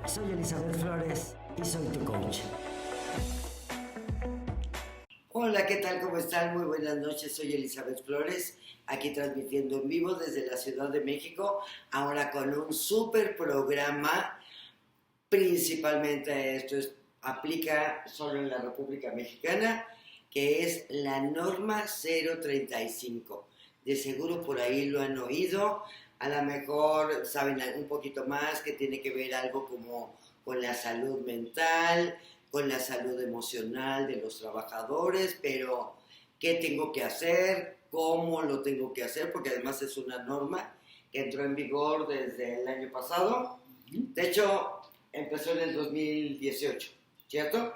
Soy Elizabeth Flores y soy tu coach. Hola, ¿qué tal? ¿Cómo están? Muy buenas noches, soy Elizabeth Flores, aquí transmitiendo en vivo desde la Ciudad de México, ahora con un súper programa, principalmente aplica solo en la República Mexicana, que es la norma 035. De seguro por ahí lo han oído, a lo mejor saben un poquito más, que tiene que ver algo como con la salud mental, con la salud emocional de los trabajadores, pero ¿qué tengo que hacer? ¿Cómo lo tengo que hacer? Porque además es una norma que entró en vigor desde el año pasado. De hecho, empezó en el 2018, ¿cierto?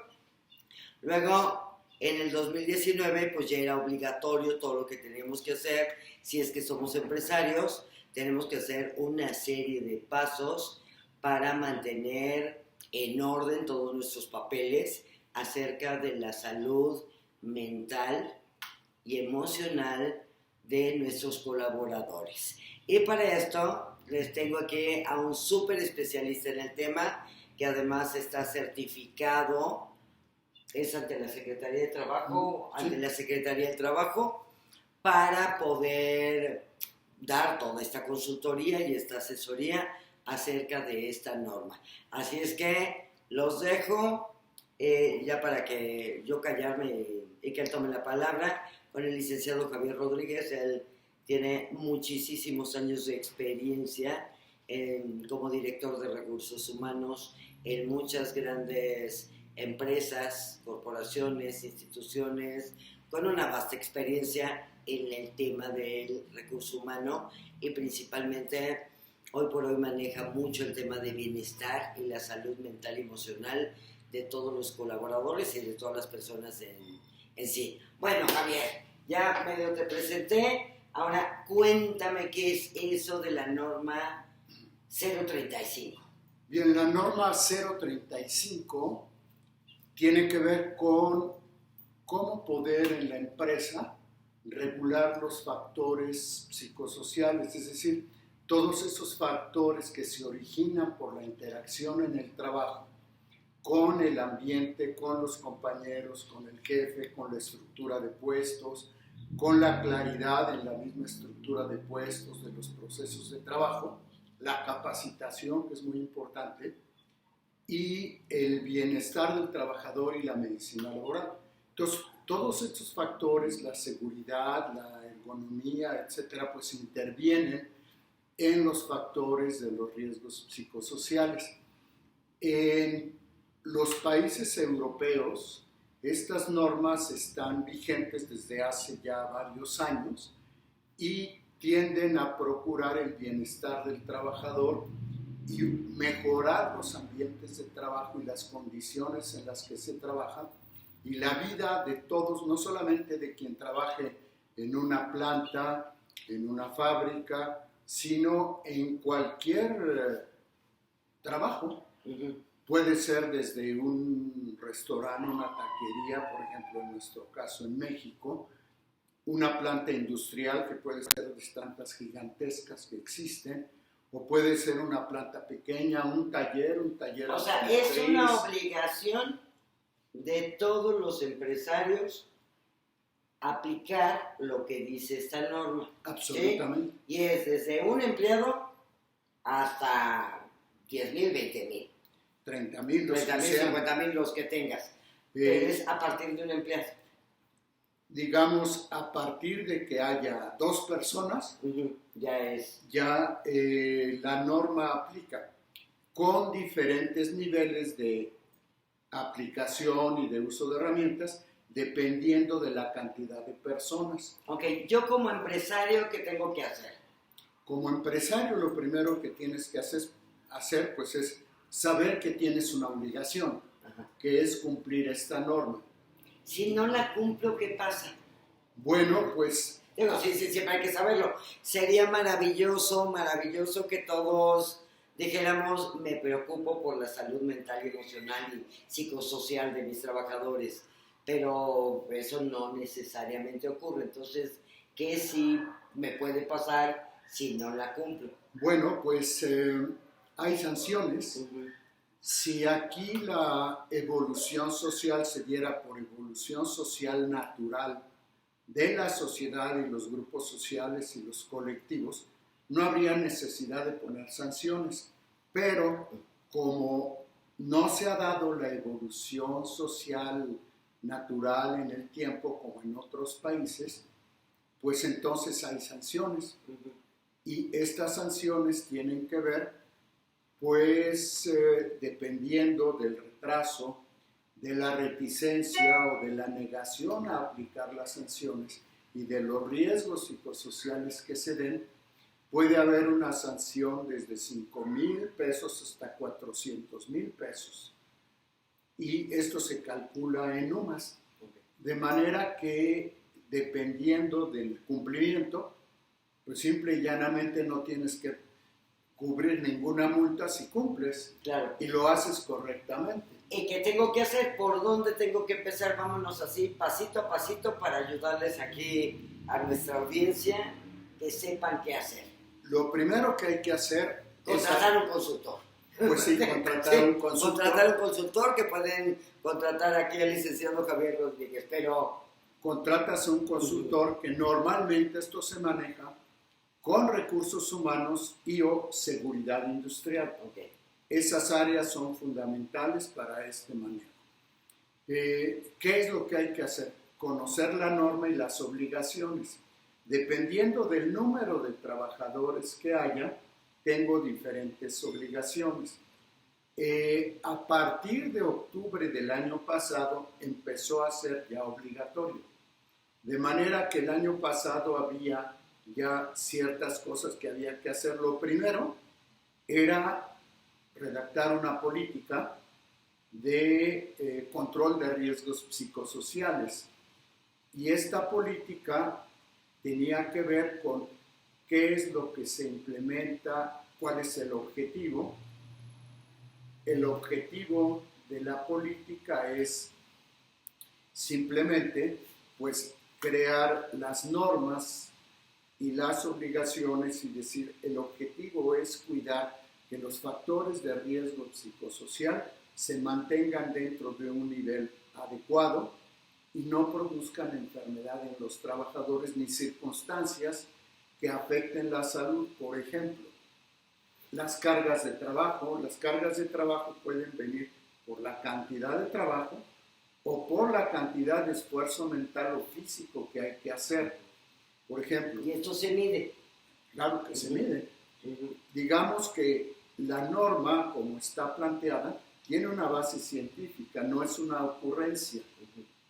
Luego, en el 2019, pues ya era obligatorio todo lo que teníamos que hacer. Si es que somos empresarios, tenemos que hacer una serie de pasos para mantener en orden todos nuestros papeles acerca de la salud mental y emocional de nuestros colaboradores. Y para esto les tengo aquí a un súper especialista en el tema, que además está certificado, es ante la Secretaría de Trabajo, ante la Secretaría del Trabajo, para poder dar toda esta consultoría y esta asesoría acerca de esta norma. Así es que los dejo ya para que yo callarme y que él tome la palabra con el licenciado Javier Rodríguez. Él tiene muchísimos años de experiencia como director de recursos humanos en muchas grandes empresas, corporaciones, instituciones, con una vasta experiencia en el tema del recurso humano y principalmente hoy por hoy maneja mucho el tema de bienestar y la salud mental y emocional de todos los colaboradores y de todas las personas en sí. Bueno, Javier, ya medio te presenté, ahora cuéntame qué es eso de la norma 035. Bien, la norma 035 tiene que ver con cómo poder en la empresa regular los factores psicosociales, es decir, todos esos factores que se originan por la interacción en el trabajo con el ambiente, con los compañeros, con el jefe, con la estructura de puestos, con la claridad en la misma estructura de puestos, de los procesos de trabajo, la capacitación, que es muy importante, y el bienestar del trabajador y la medicina laboral. Entonces, todos estos factores, la seguridad, la ergonomía, etcétera, pues intervienen en los factores de los riesgos psicosociales. En los países europeos, estas normas están vigentes desde hace ya varios años y tienden a procurar el bienestar del trabajador y mejorar los ambientes de trabajo y las condiciones en las que se trabaja y la vida de todos, no solamente de quien trabaje en una planta, en una fábrica, sino en cualquier trabajo. Puede ser desde un restaurante, una taquería, por ejemplo, en nuestro caso en México, una planta industrial que puede ser de tantas gigantescas que existen, o puede ser una planta pequeña, un taller. O sea, es una obligación de todos los empresarios aplicar lo que dice esta norma. Absolutamente. ¿Sí? Y es desde un empleado hasta 10,000, 20,000. 30,000, 50,000, los que tengas. Pero es a partir de un empleado. Digamos, a partir de que haya 2 personas, ya la norma aplica con diferentes niveles de aplicación y de uso de herramientas dependiendo de la cantidad de personas. Ok, yo como empresario, ¿qué tengo que hacer? Como empresario, lo primero que tienes que hacer pues es saber que tienes una obligación, que es cumplir esta norma. Si no la cumplo, ¿qué pasa? Bueno, pues... Sí, siempre hay que saberlo. Sería maravilloso que todos dijéramos, me preocupo por la salud mental y emocional y psicosocial de mis trabajadores, pero eso no necesariamente ocurre. Entonces, ¿qué sí me puede pasar si no la cumplo? Bueno, pues hay sanciones Si aquí la evolución social se diera por evolución social natural de la sociedad y los grupos sociales y los colectivos, no habría necesidad de poner sanciones. Pero como no se ha dado la evolución social natural en el tiempo como en otros países, pues entonces hay sanciones. Y estas sanciones tienen que ver, pues, dependiendo del retraso, de la reticencia o de la negación a aplicar las sanciones y de los riesgos psicosociales que se den, puede haber una sanción desde 5,000 pesos hasta 400,000 pesos. Y esto se calcula en UMAS. De manera que, dependiendo del cumplimiento, pues simple y llanamente no tienes que cubrir ninguna multa si cumples. Claro. Y lo haces correctamente. ¿Y qué tengo que hacer? ¿Por dónde tengo que empezar? Vámonos así, pasito a pasito, para ayudarles aquí a nuestra audiencia que sepan qué hacer. Lo primero que hay que hacer Contratar un consultor. Pues sí, contratar un consultor. Contratar un consultor, que pueden contratar aquí al licenciado Javier Rodríguez, pero... Contratas un consultor que normalmente esto se maneja con recursos humanos y o seguridad industrial. Okay. Esas áreas son fundamentales para este manejo. ¿Qué es lo que hay que hacer? Conocer la norma y las obligaciones. Dependiendo del número de trabajadores que haya, tengo diferentes obligaciones. A partir de octubre del año pasado empezó a ser ya obligatorio. De manera que el año pasado había ya ciertas cosas que había que hacer. Lo primero era redactar una política de control de riesgos psicosociales. Y esta política tenía que ver con qué es lo que se implementa, cuál es el objetivo. El objetivo de la política es simplemente, pues, crear las normas y las obligaciones y decir, el objetivo es cuidar que los factores de riesgo psicosocial se mantengan dentro de un nivel adecuado y no produzcan enfermedad en los trabajadores ni circunstancias que afecten la salud. Por ejemplo, las cargas de trabajo. Las cargas de trabajo pueden venir por la cantidad de trabajo o por la cantidad de esfuerzo mental o físico que hay que hacer. Por ejemplo. ¿Y esto se mide? Claro que se mide. Digamos que la norma, como está planteada, tiene una base científica, no es una ocurrencia.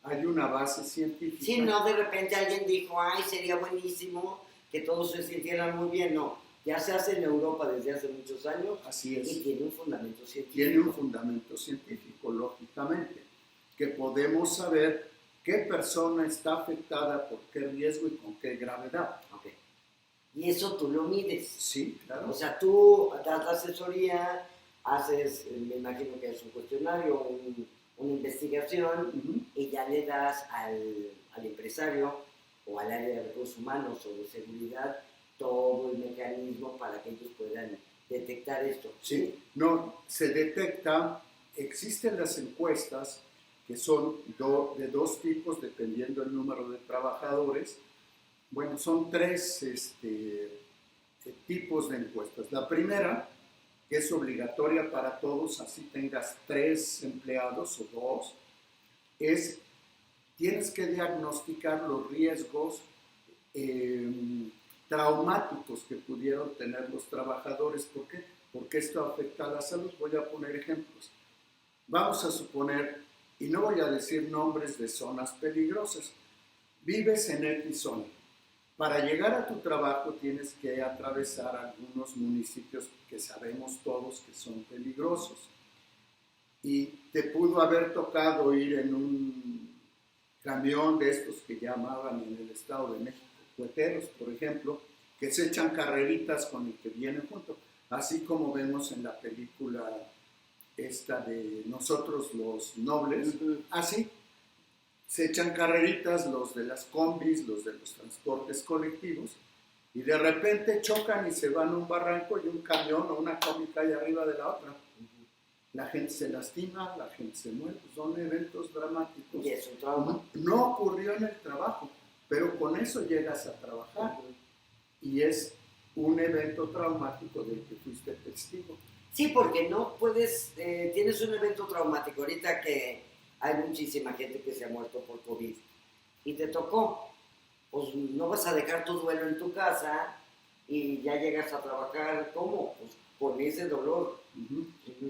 Hay una base científica. Sí, no, de repente alguien dijo, ay, sería buenísimo que todos se sintieran muy bien. No, ya se hace en Europa desde hace muchos años. Así es. Y tiene un fundamento científico. Tiene un fundamento científico, lógicamente, que podemos saber qué persona está afectada por qué riesgo y con qué gravedad. Okay. Y eso tú lo mides. Sí, claro. O sea, tú das la asesoría, haces, me imagino que es un cuestionario, una investigación, y ya le das al empresario o al área de recursos humanos o de seguridad todo el mecanismo para que ellos puedan detectar esto. Sí, no, se detecta, existen las encuestas que son de dos tipos dependiendo del número de trabajadores. Bueno, son tres tipos de encuestas. La primera, que es obligatoria para todos, así tengas 3 empleados o 2, es tienes que diagnosticar los riesgos traumáticos que pudieron tener los trabajadores. ¿Por qué? Porque esto afecta a la salud. Voy a poner ejemplos. Vamos a suponer, y no voy a decir nombres de zonas peligrosas, vives en X zona. Para llegar a tu trabajo tienes que atravesar algunos municipios que sabemos todos que son peligrosos. Y te pudo haber tocado ir en un camión de estos que llamaban en el Estado de México cueteros, por ejemplo, que se echan carreritas con el que viene junto, así como vemos en la película esta de Nosotros los Nobles, así. Se echan carreritas los de las combis, los de los transportes colectivos, y de repente chocan y se van a un barranco y un camión o una combi cae arriba de la otra. la gente se lastima, la gente se muere, son eventos dramáticos. Y es un trauma. No ocurrió en el trabajo, pero con eso llegas a trabajar y es un evento traumático del que fuiste testigo. Sí, porque no puedes, tienes un evento traumático, ahorita que hay muchísima gente que se ha muerto por COVID y te tocó, pues no vas a dejar tu duelo en tu casa y ya llegas a trabajar, ¿cómo? Pues con ese dolor.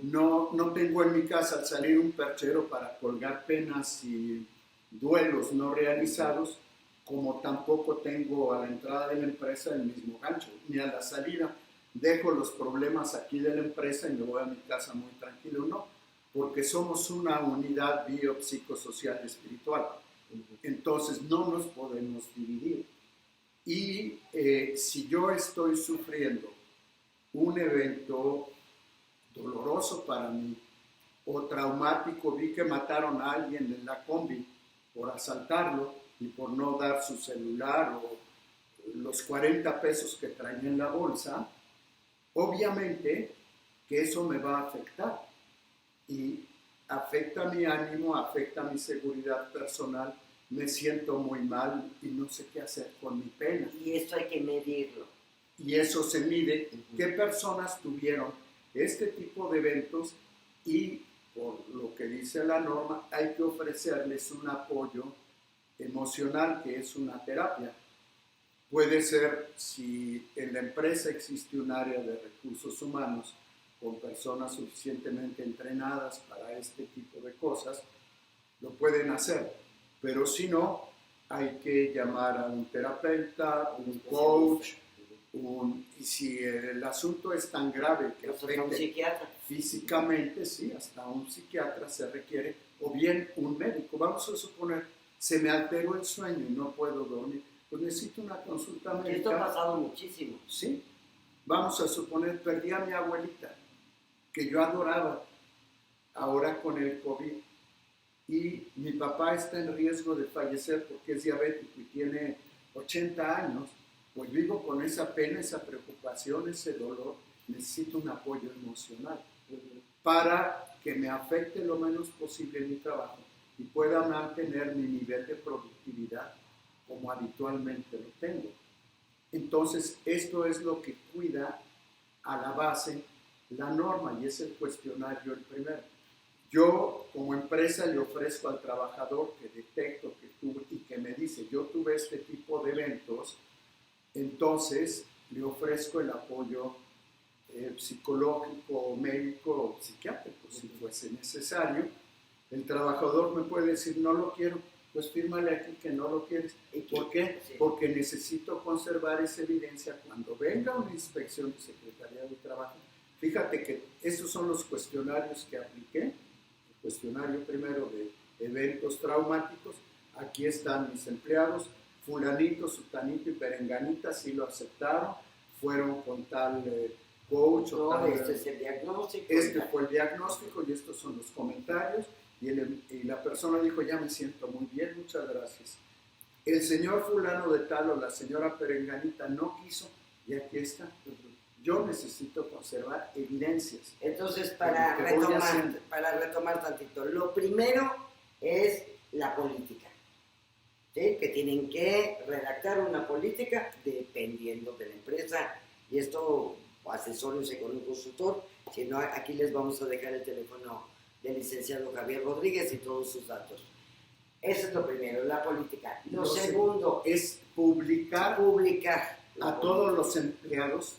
No tengo en mi casa al salir un perchero para colgar penas y duelos no realizados, como tampoco tengo a la entrada de la empresa el mismo gancho, ni a la salida. Dejo los problemas aquí de la empresa y me voy a mi casa muy tranquilo, no, porque somos una unidad biopsicosocial espiritual. Entonces no nos podemos dividir. Y si yo estoy sufriendo un evento doloroso para mí o traumático, vi que mataron a alguien en la combi por asaltarlo y por no dar su celular o los 40 pesos que traía en la bolsa, obviamente que eso me va a afectar y afecta mi ánimo, afecta mi seguridad personal, me siento muy mal y no sé qué hacer con mi pena. Y esto hay que medirlo. Y eso se mide, qué personas tuvieron este tipo de eventos y por lo que dice la norma hay que ofrecerles un apoyo emocional que es una terapia. Puede ser, si en la empresa existe un área de recursos humanos con personas suficientemente entrenadas para este tipo de cosas, lo pueden hacer. Pero si no, hay que llamar a un terapeuta, un coach, y si el asunto es tan grave que afecte un psiquiatra físicamente, sí, hasta un psiquiatra se requiere, o bien un médico. Vamos a suponer, se me alteró el sueño y no puedo dormir, pues necesito una consulta médica. Esto ha pasado muchísimo. Sí, vamos a suponer, perdí a mi abuelita, que yo adoraba, ahora con el COVID, y mi papá está en riesgo de fallecer porque es diabético y tiene 80 años, pues vivo con esa pena, esa preocupación, ese dolor, necesito un apoyo emocional para que me afecte lo menos posible en mi trabajo y pueda mantener mi nivel de productividad como habitualmente lo tengo. Entonces, esto es lo que cuida a la base la norma y es el cuestionario el primero. Yo, como empresa, le ofrezco al trabajador que detecto que tuve y que me dice, yo tuve este tipo de eventos, entonces le ofrezco el apoyo psicológico, médico o psiquiátrico, si fuese necesario. El trabajador me puede decir, no lo quiero, pues fírmale aquí que no lo quieres. ¿Por qué? Sí. Porque necesito conservar esa evidencia cuando venga una inspección de Secretaría de Trabajo. Fíjate que esos son los cuestionarios que apliqué. El cuestionario primero de eventos traumáticos. Aquí están mis empleados, fulanito, sutanito y perenganita, sí lo aceptaron, fueron con tal coach o tal... Este es el diagnóstico. Este fue el diagnóstico y estos son los comentarios. Y la persona dijo, ya me siento muy bien, muchas gracias. El señor fulano de tal o la señora perenganita no quiso y aquí está. Yo necesito conservar evidencias. Entonces, para retomar tantito, lo primero es la política, ¿sí? Que tienen que redactar una política dependiendo de la empresa, y esto, asesórense con un consultor, si no, aquí les vamos a dejar el teléfono del licenciado Javier Rodríguez y todos sus datos. Eso es lo primero, la política. Lo segundo es publicar a todos los empleados,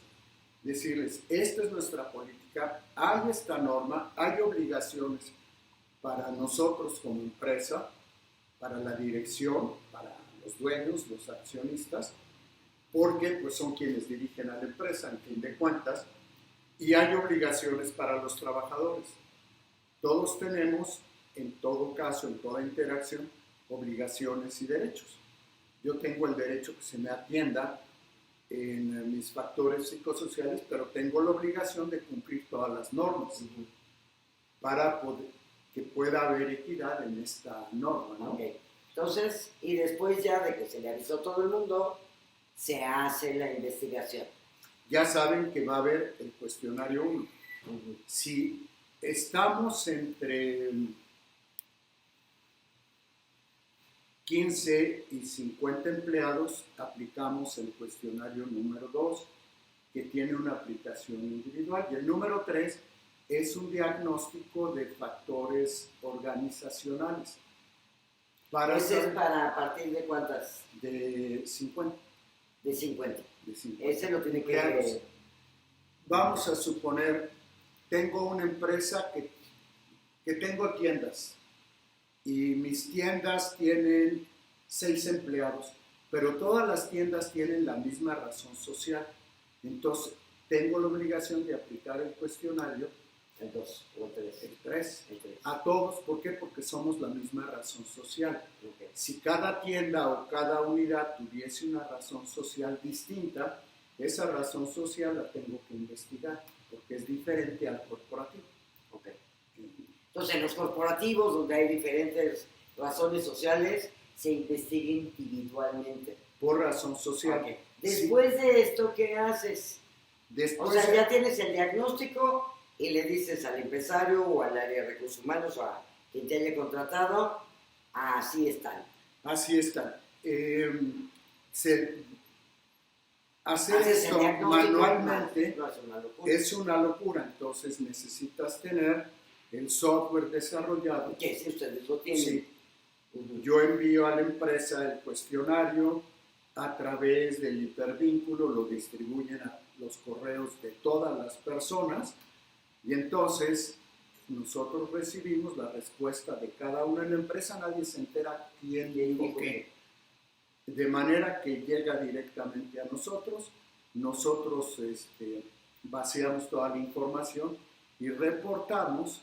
decirles, esta es nuestra política, hay esta norma, hay obligaciones para nosotros como empresa, para la dirección, para los dueños, los accionistas, porque pues son quienes dirigen a la empresa, en fin de cuentas, y hay obligaciones para los trabajadores. Todos tenemos, en todo caso, en toda interacción, obligaciones y derechos. Yo tengo el derecho que se me atienda en mis factores psicosociales, pero tengo la obligación de cumplir todas las normas para que pueda haber equidad en esta norma, ¿no? Okay. Entonces, y después ya de que se le avisó a todo el mundo, se hace la investigación. Ya saben que va a haber el cuestionario 1. Si Estamos entre 15 y 50 empleados, aplicamos el cuestionario número 2, que tiene una aplicación individual, y el número 3 es un diagnóstico de factores organizacionales. ¿Ese es para a partir de cuántas? De 50. De 50. De 50. Ese lo tiene empleados. que... Vamos a suponer, tengo una empresa que tengo tiendas, y mis tiendas tienen 6 empleados, pero todas las tiendas tienen la misma razón social. Entonces, tengo la obligación de aplicar el cuestionario. El 2 o el 3. El 3. El 3. A todos, ¿por qué? Porque somos la misma razón social. Okay. Si cada tienda o cada unidad tuviese una razón social distinta, esa razón social la tengo que investigar, porque es diferente al corporativo. Okay. Entonces, en los corporativos, donde hay diferentes razones sociales, se investiga individualmente. Por razón social. Okay. Después de esto, ¿qué haces? Después o sea, ya tienes el diagnóstico y le dices al empresario o al área de recursos humanos o a quien te haya contratado, así están. Así están. Hacer Haces esto el diagnóstico, manualmente no, es una locura. Entonces necesitas tener el software desarrollado. ¿Qué? Si ustedes lo tienen. Sí. Yo envío a la empresa el cuestionario a través del hipervínculo, lo distribuyen a los correos de todas las personas y entonces nosotros recibimos la respuesta de cada uno. En la empresa nadie se entera quién dijo qué, de manera que llega directamente a nosotros. Nosotros vaciamos toda la información y reportamos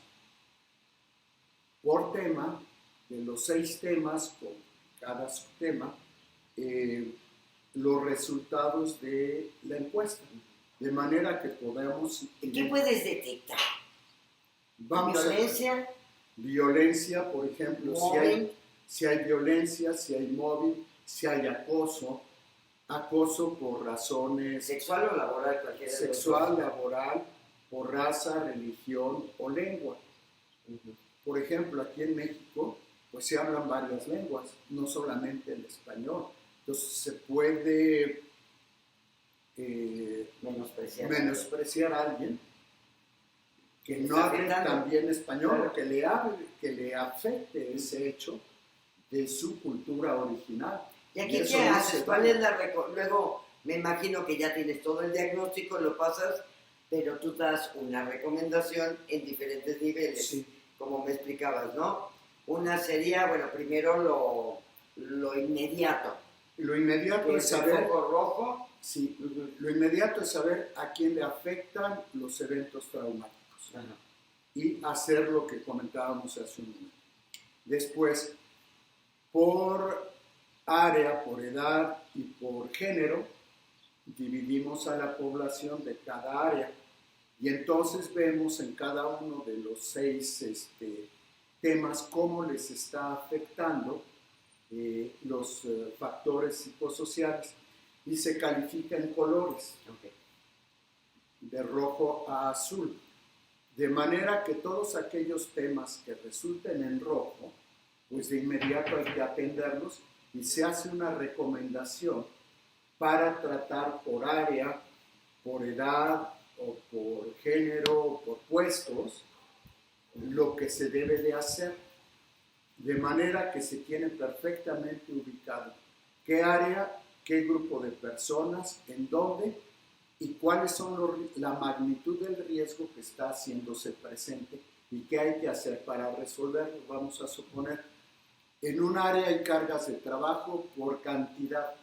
por tema, de los 6 temas, con cada subtema, los resultados de la encuesta, de manera que podamos... ¿Qué puedes detectar? ¿Violencia? Violencia, por ejemplo, si hay violencia, si hay móvil, si hay acoso por razones... ¿Sexual o laboral? Sexual, laboral, por raza, religión o lengua. Por ejemplo, aquí en México, pues se hablan varias lenguas, no solamente el español. Entonces se puede menospreciar a alguien que no hable tan bien español, o que le afecte ese hecho de su cultura original. ¿Y aquí qué haces? ¿Cuál es luego me imagino que ya tienes todo el diagnóstico, lo pasas, pero tú das una recomendación en diferentes niveles, sí, como me explicabas, ¿no? Una sería, bueno, primero lo inmediato. Lo inmediato es saber... ¿El foco rojo? Sí, lo inmediato es saber a quién le afectan los eventos traumáticos. Ajá. Y hacer lo que comentábamos hace un momento. Después, por área, por edad y por género, dividimos a la población de cada área. Y entonces vemos en cada uno de los 6 temas cómo les está afectando los factores psicosociales, y se califica en colores, de rojo a azul, de manera que todos aquellos temas que resulten en rojo, pues de inmediato hay que atenderlos y se hace una recomendación para tratar por área, por edad o por género o por puestos lo que se debe de hacer, de manera que se tiene perfectamente ubicado qué área, qué grupo de personas, en dónde y cuáles son la magnitud del riesgo que está haciéndose presente y qué hay que hacer para resolverlo. Vamos a suponer, en un área hay cargas de trabajo por cantidad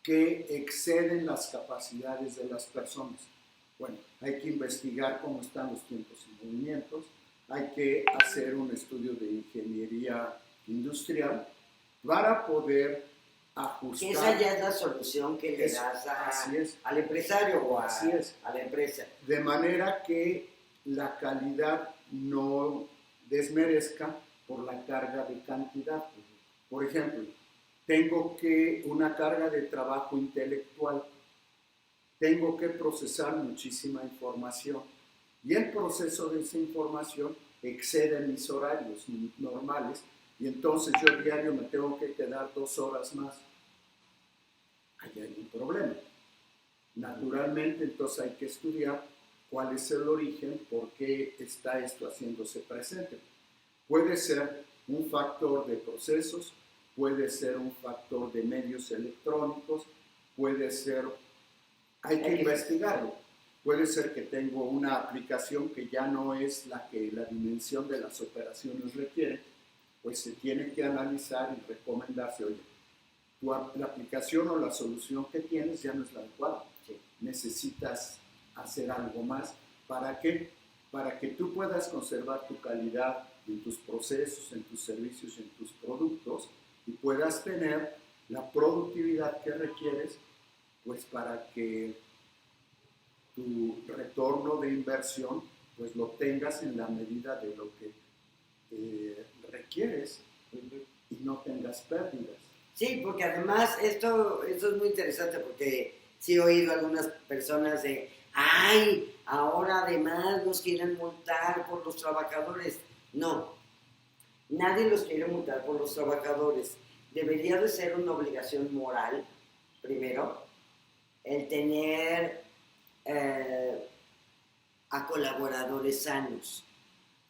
que exceden las capacidades de las personas. Bueno, hay que investigar cómo están los tiempos y movimientos, hay que hacer un estudio de ingeniería industrial para poder ajustar. Esa ya es la solución que le das al empresario o a la empresa. De manera que la calidad no desmerezca por la carga de cantidad. Por ejemplo, tengo una carga de trabajo intelectual, tengo que procesar muchísima información y el proceso de esa información excede mis horarios normales y entonces yo diario me tengo que quedar 2 horas más. Ahí hay un problema. Naturalmente, entonces hay que estudiar cuál es el origen, por qué está esto haciéndose presente. Puede ser un factor de procesos, puede ser un factor de medios electrónicos, puede ser, hay que investigarlo. Puede ser que tengo una aplicación que ya no es la que la dimensión de las operaciones requiere, pues se tiene que analizar y recomendarse, oye, la aplicación o la solución que tienes ya no es la adecuada. Sí. Necesitas hacer algo más. ¿Para qué? Para que tú puedas conservar tu calidad en tus procesos, en tus servicios, en tus productos y puedas tener la productividad que requieres, pues para que tu retorno de inversión pues lo tengas en la medida de lo que requieres y no tengas pérdidas. Sí, porque además esto es muy interesante porque sí he oído a algunas personas de, ay, ahora además nos quieren multar por los trabajadores. No, nadie los quiere multar por los trabajadores. Debería de ser una obligación moral, primero, el tener a colaboradores sanos.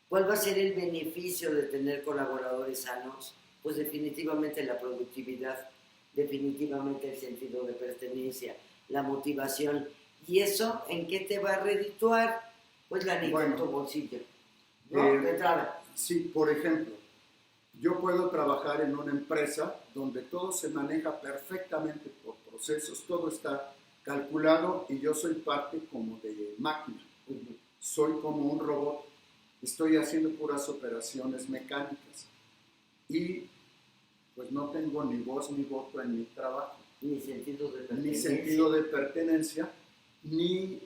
¿Cuál va a ser el beneficio de tener colaboradores sanos? Pues definitivamente la productividad, definitivamente el sentido de pertenencia, la motivación. ¿Y eso en qué te va a redituar? Pues la ni en tu bolsillo, ¿no? De entrada. Sí, por ejemplo, yo puedo trabajar en una empresa donde todo se maneja perfectamente por procesos, todo está calculado y yo soy parte como de máquina. Soy como un robot, estoy haciendo puras operaciones mecánicas y pues no tengo ni voz ni voto en mi trabajo. Ni sentido de pertenencia. Ni sentido de pertenencia, ni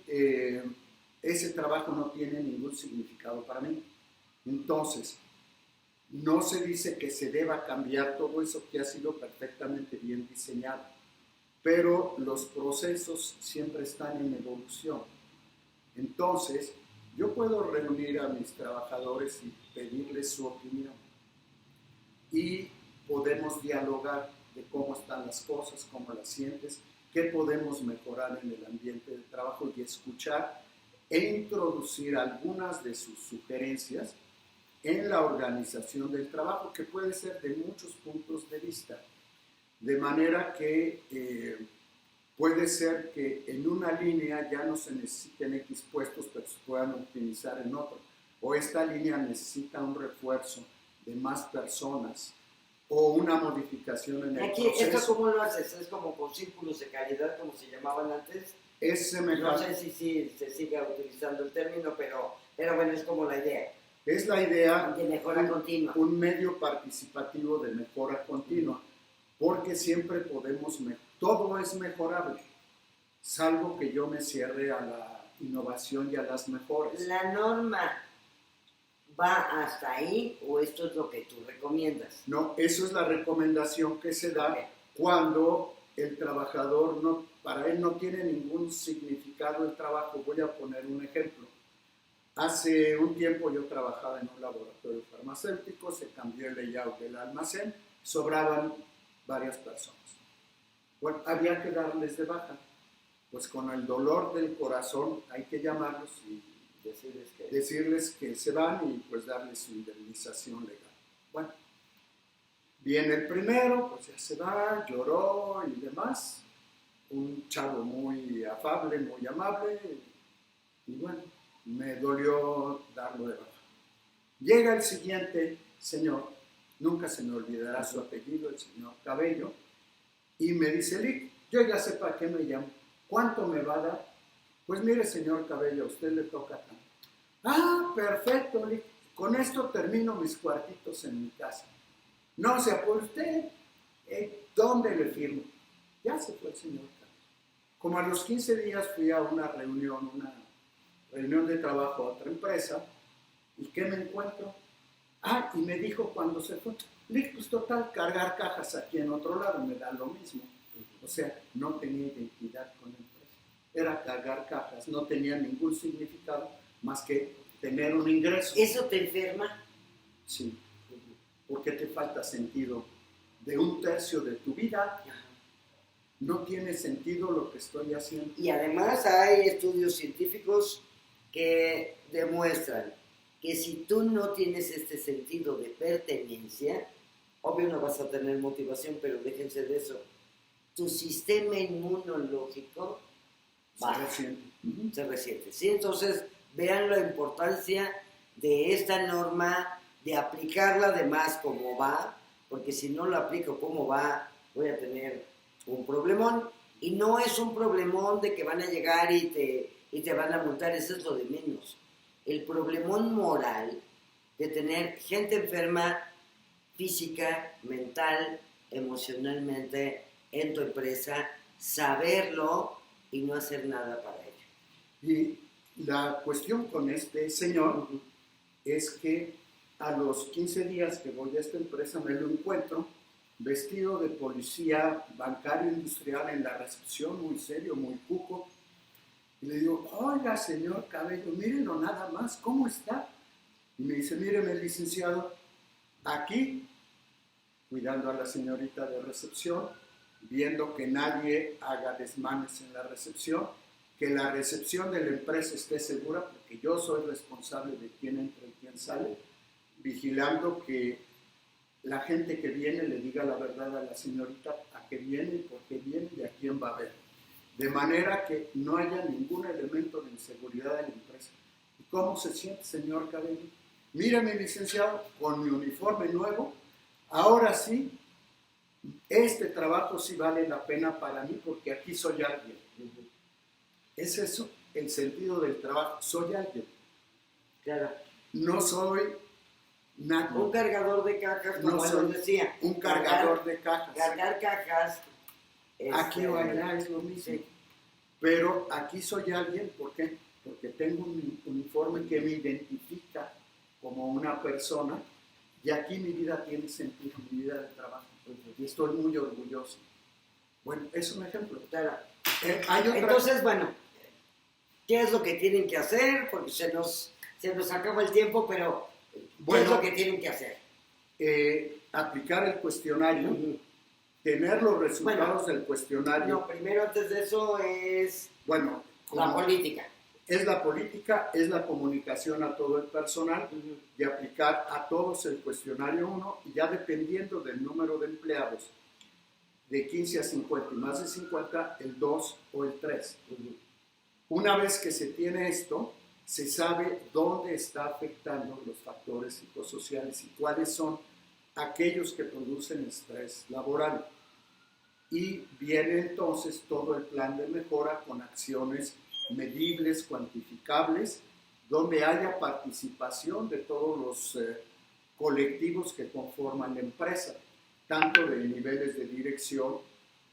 ese trabajo no tiene ningún significado para mí. Entonces, no se dice que se deba cambiar todo eso que ha sido perfectamente bien diseñado, pero los procesos siempre están en evolución. Entonces, yo puedo reunir a mis trabajadores y pedirles su opinión y podemos dialogar de cómo están las cosas, cómo las sientes, qué podemos mejorar en el ambiente de trabajo y escuchar e introducir algunas de sus sugerencias en la organización del trabajo, que puede ser de muchos puntos de vista, de manera que puede ser que en una línea ya no se necesiten X puestos, pero se puedan optimizar en otro, o esta línea necesita un refuerzo de más personas, o una modificación en el proceso. ¿Esto cómo lo haces? ¿Es como con círculos de calidad, como se llamaban antes? Es semejante. No sé si se siga utilizando el término, pero bueno, es como la idea. Es la idea de mejora continua. Un medio participativo de mejora continua, porque siempre podemos, todo es mejorable, salvo que yo me cierre a la innovación y a las mejoras. ¿La norma va hasta ahí o esto es lo que tú recomiendas? No, eso es la recomendación que se da cuando el trabajador, para él no tiene ningún significado el trabajo. Voy a poner un ejemplo. Hace un tiempo yo trabajaba en un laboratorio farmacéutico, se cambió el layout del almacén, sobraban varias personas. Bueno, había que darles de baja. Pues con el dolor del corazón hay que llamarlos y decirles que se van y pues darles su indemnización legal. Bueno, viene el primero, pues ya se va, lloró y demás. Un chavo muy afable, muy amable y bueno, me dolió darlo de baja. Llega el siguiente señor, nunca se me olvidará su apellido, el señor Cabello, y me dice, Lic, yo ya sé para qué me llamo, ¿cuánto me va a dar? Pues mire, señor Cabello, a usted le toca tanto. Ah, perfecto, Lic, con esto termino mis cuartitos en mi casa. No se apure usted, ¿dónde le firmo? Ya se fue el señor Cabello. Como a los 15 días fui a una reunión de trabajo a otra empresa, ¿y qué me encuentro? Ah, y me dijo cuando se fue, pues total, cargar cajas aquí en otro lado me da lo mismo. O sea, no tenía identidad con la empresa. Era cargar cajas, no tenía ningún significado, más que tener un ingreso. ¿Eso te enferma? Sí, porque te falta sentido. De 1/3 de tu vida no tiene sentido lo que estoy haciendo. Y además hay estudios científicos que demuestran que si tú no tienes este sentido de pertenencia, obvio no vas a tener motivación, pero déjense de eso, tu sistema inmunológico baja, se resiente. ¿Sí? Entonces, vean la importancia de esta norma, de aplicarla además como va, porque si no lo aplico como va, voy a tener un problemón. Y no es un problemón de que van a llegar y te van a multar, eso es lo de menos. El problemón moral de tener gente enferma física, mental, emocionalmente en tu empresa, saberlo y no hacer nada para ello. Y la cuestión con este señor es que a los 15 días que voy a esta empresa me lo encuentro vestido de policía bancario industrial en la recepción, muy serio, muy cuco. Y le digo, oiga, señor Cabello, mírenlo nada más, ¿cómo está? Y me dice, míreme, licenciado, aquí, cuidando a la señorita de recepción, viendo que nadie haga desmanes en la recepción, que la recepción de la empresa esté segura, porque yo soy responsable de quién entra y quién sale, vigilando que la gente que viene le diga la verdad a la señorita a qué viene, por qué viene y a quién va a ver. De manera que no haya ningún elemento de inseguridad en la empresa. ¿Y cómo se siente, señor Cabello? Mírame, licenciado, con mi uniforme nuevo, ahora sí, este trabajo sí vale la pena para mí porque aquí soy alguien. Es eso, el sentido del trabajo, soy alguien. Claro. No soy nada. Un cargador de cajas, como él nos decía. Un cargador de cajas. Cargar cajas. Aquí o allá es lo mismo. Sí. Pero aquí soy alguien, ¿por qué? Porque tengo un uniforme que me identifica como una persona y aquí mi vida tiene sentido, mi vida de trabajo. Y estoy muy orgulloso. Bueno, es un ejemplo. Claro. Hay otra... Entonces, bueno, ¿qué es lo que tienen que hacer? Porque se nos acaba el tiempo, pero ¿qué es lo que tienen que hacer? Aplicar el cuestionario, tener los resultados del cuestionario. No, primero antes de eso es la política. Es la política, es la comunicación a todo el personal y aplicar a todos el cuestionario 1 y ya dependiendo del número de empleados, de 15 a 50 y más de 50, el 2 o el 3. Una vez que se tiene esto, se sabe dónde está afectando los factores psicosociales y cuáles son aquellos que producen estrés laboral. Y viene entonces todo el plan de mejora con acciones medibles, cuantificables, donde haya participación de todos los colectivos que conforman la empresa, tanto de niveles de dirección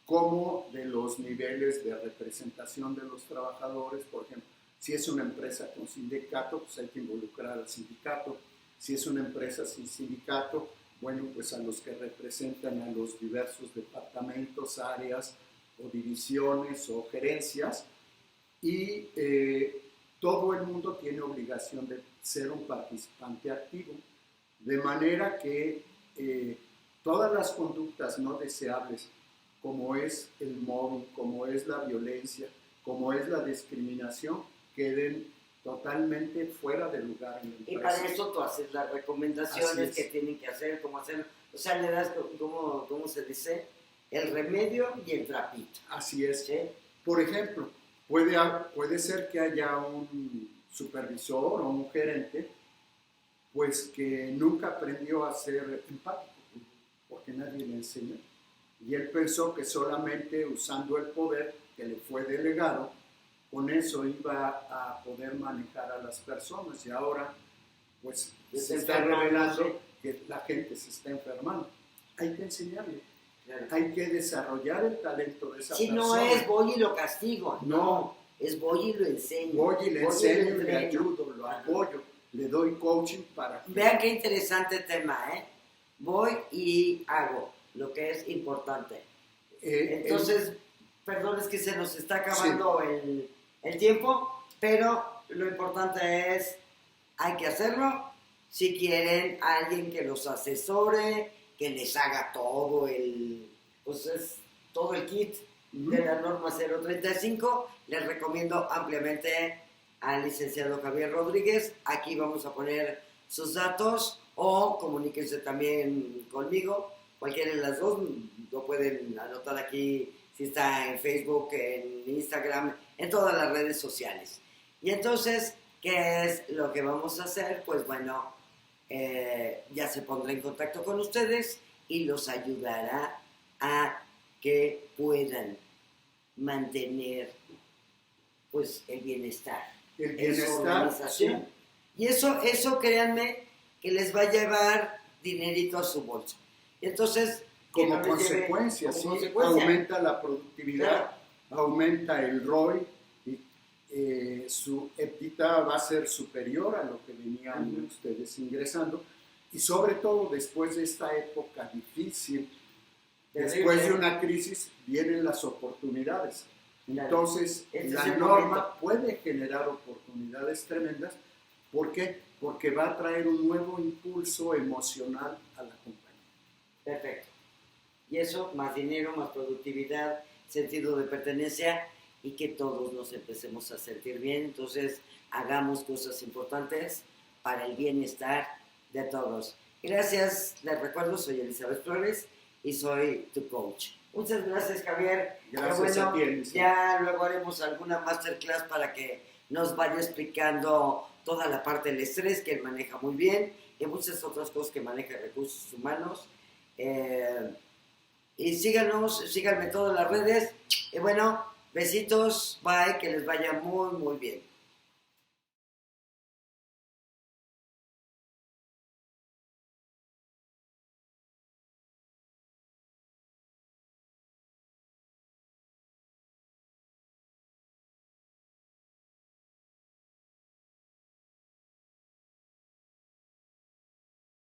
como de los niveles de representación de los trabajadores. Por ejemplo, si es una empresa con sindicato, pues hay que involucrar al sindicato. Si es una empresa sin sindicato, bueno, pues a los que representan a los diversos departamentos, áreas o divisiones o gerencias. Y todo el mundo tiene obligación de ser un participante activo, de manera que todas las conductas no deseables, como es el mobbing, como es la violencia, como es la discriminación, queden totalmente fuera de lugar en la empresa. Y para eso tú haces las recomendaciones que tienen que hacer, cómo hacer, o sea, le das, ¿cómo se dice? El remedio y el trapito. Así es. ¿Sí? Por ejemplo, puede ser que haya un supervisor o un gerente, pues que nunca aprendió a ser empático, porque nadie le enseñó. Y él pensó que solamente usando el poder que le fue delegado, con eso iba a poder manejar a las personas. Y ahora, pues, se está revelando que la gente se está enfermando. Hay que enseñarle. Claro. Hay que desarrollar el talento de esa persona. Si no es voy y lo castigo, no, es voy y lo enseño. Voy y le enseño, le ayudo, lo apoyo, le doy coaching para que... Vean qué interesante tema, ¿eh? Voy y hago lo que es importante. Entonces, perdón, es que se nos está acabando el tiempo, pero lo importante es, hay que hacerlo. Si quieren alguien que los asesore, que les haga todo pues es todo el kit de la norma 035, les recomiendo ampliamente al licenciado Javier Rodríguez. Aquí vamos a poner sus datos o comuníquense también conmigo. Cualquiera de las dos lo pueden anotar aquí si está en Facebook, en Instagram, en todas las redes sociales. Y entonces, ¿qué es lo que vamos a hacer? Pues bueno, ya se pondrá en contacto con ustedes y los ayudará a que puedan mantener pues el bienestar en su organización. Sí. Y eso créanme que les va a llevar dinerito a su bolsa. Entonces, como consecuencia, aumenta la productividad, claro, aumenta el ROI y su EBITDA va a ser superior a lo que venían ustedes ingresando, y sobre todo después de esta época difícil, después de una crisis vienen las oportunidades. Entonces, la norma puede generar oportunidades tremendas. ¿Por qué? Porque va a traer un nuevo impulso emocional a la compañía. Perfecto. Y eso, más dinero, más productividad, sentido de pertenencia y que todos nos empecemos a sentir bien. Entonces, hagamos cosas importantes para el bienestar de todos. Gracias, les recuerdo, soy Elizabeth Flores y soy tu coach. Muchas gracias, Javier. Gracias a ti, Elizabeth. Ya luego haremos alguna masterclass para que nos vaya explicando toda la parte del estrés que él maneja muy bien y muchas otras cosas que maneja recursos humanos. Y síganme en todas las redes. Y bueno, besitos, bye, que les vaya muy, muy bien.